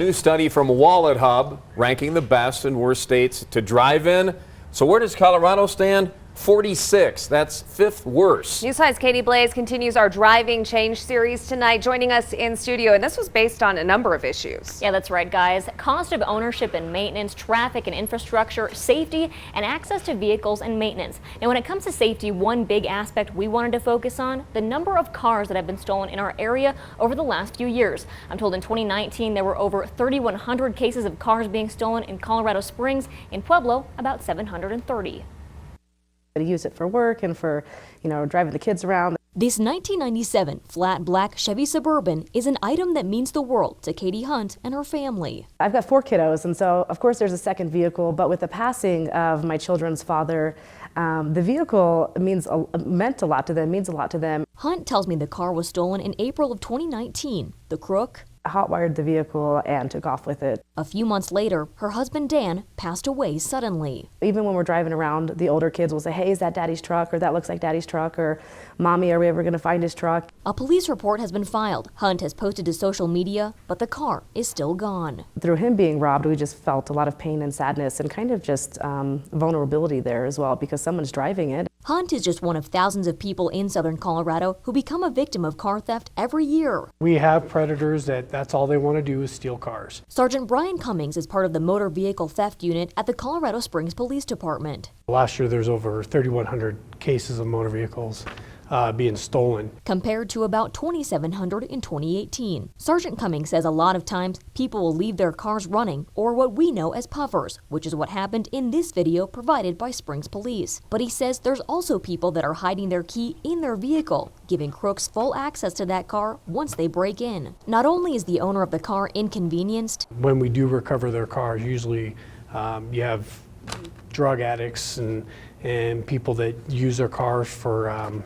New study from Wallet Hub ranking the best and worst states to drive in. So where does Colorado stand? 46. That's fifth worst. News 5's Katie Blaze continues our Driving Change series tonight, joining us in studio, and this was based on a number of issues. Yeah, that's right, guys. Cost of ownership and maintenance, traffic and infrastructure, safety, and access to vehicles and maintenance. Now, when it comes to safety, one big aspect we wanted to focus on, the number of cars that have been stolen in our area over the last few years. I'm told in 2019 there were over 3,100 cases of cars being stolen in Colorado Springs. In Pueblo, about 730. To use it for work and for, driving the kids around. This 1997 flat black Chevy Suburban is an item that means the world to Katie Hunt and her family. I've got 4 kiddos, and so of course there's a second vehicle, but with the passing of my children's father, the vehicle meant a lot to them, means a lot to them. Hunt tells me the car was stolen in April of 2019. The crook hotwired the vehicle and took off with it. A few months later, her husband Dan passed away suddenly. Even when we're driving around, the older kids will say, "Hey, is that Daddy's truck?" or "That looks like Daddy's truck," or "Mommy, are we ever going to find his truck?" A police report has been filed. Hunt has posted to social media, but the car is still gone. Through him being robbed, we just felt a lot of pain and sadness and kind of just vulnerability there as well, because someone's driving it. Hunt is just one of thousands of people in southern Colorado who become a victim of car theft every year. We have predators that's all they want to do is steal cars. Sergeant Brian Cummings is part of the motor vehicle theft unit at the Colorado Springs Police Department. Last year there's over 3,100 cases of motor vehicles being stolen, compared to about 2,700 in 2018. Sergeant Cummings says a lot of times people will leave their cars running, or what we know as puffers, which is what happened in this video provided by Springs Police. But he says there's also people that are hiding their key in their vehicle, giving crooks full access to that car once they break in. Not only is the owner of the car inconvenienced, when we do recover their cars, usually you have drug addicts and people that use their cars for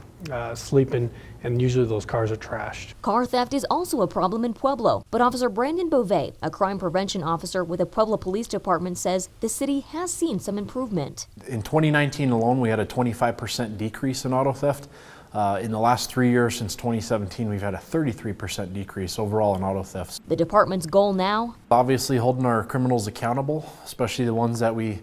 sleeping, and usually those cars are trashed. Car theft is also a problem in Pueblo, but Officer Brandon Beauvais, a crime prevention officer with the Pueblo Police Department, says the city has seen some improvement. In 2019 alone, we had a 25% decrease in auto theft. In the last 3 years since 2017, we've had a 33% decrease overall in auto thefts. The department's goal now? Obviously holding our criminals accountable, especially the ones that we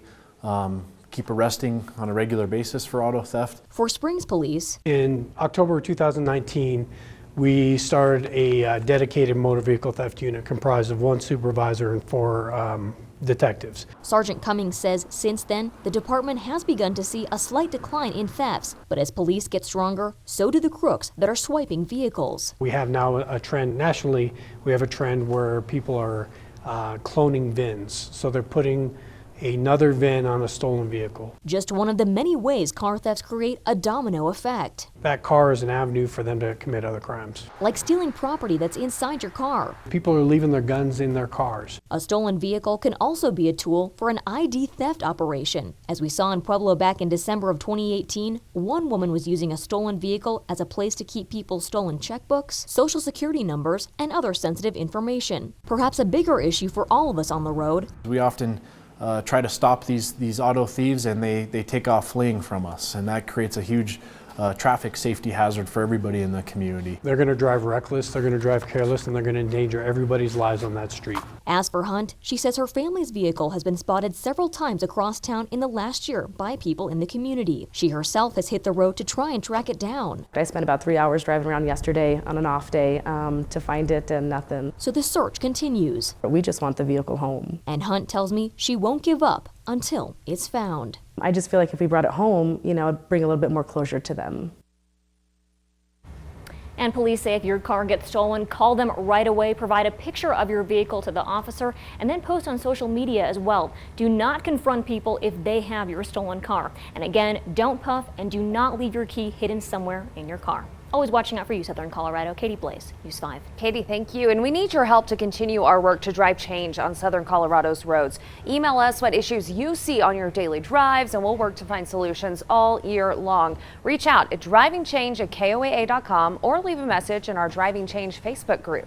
keep arresting on a regular basis for auto theft. For Springs Police, in October 2019, we started a dedicated motor vehicle theft unit comprised of 1 supervisor and 4 detectives. Sergeant Cummings says since then, the department has begun to see a slight decline in thefts, but as police get stronger, so do the crooks that are swiping vehicles. We have now a trend nationally, we have a trend where people are cloning VINs, so they're putting another VIN on a stolen vehicle. Just one of the many ways car thefts create a domino effect. That car is an avenue for them to commit other crimes. Like stealing property that's inside your car. People are leaving their guns in their cars. A stolen vehicle can also be a tool for an ID theft operation. As we saw in Pueblo back in December of 2018, one woman was using a stolen vehicle as a place to keep people's stolen checkbooks, social security numbers, and other sensitive information. Perhaps a bigger issue for all of us on the road. We often try to stop these auto thieves, and they take off fleeing from us, and that creates a huge traffic safety hazard for everybody in the community. They're going to drive reckless, they're going to drive careless, and they're going to endanger everybody's lives on that street. As for Hunt, she says her family's vehicle has been spotted several times across town in the last year by people in the community. She herself has hit the road to try and track it down. I spent about 3 hours driving around yesterday on an off day to find it, and nothing. So the search continues. We just want the vehicle home. And Hunt tells me she won't give up until it's found. I just feel like if we brought it home, it'd bring a little bit more closure to them. And police say if your car gets stolen, call them right away, provide a picture of your vehicle to the officer, and then post on social media as well. Do not confront people if they have your stolen car. And again, don't puff and do not leave your key hidden somewhere in your car. Always watching out for you, Southern Colorado. Katie Blaze, News 5. Katie, thank you. And we need your help to continue our work to drive change on Southern Colorado's roads. Email us what issues you see on your daily drives, and we'll work to find solutions all year long. Reach out at drivingchange@KOAA.com or leave a message in our Driving Change Facebook group.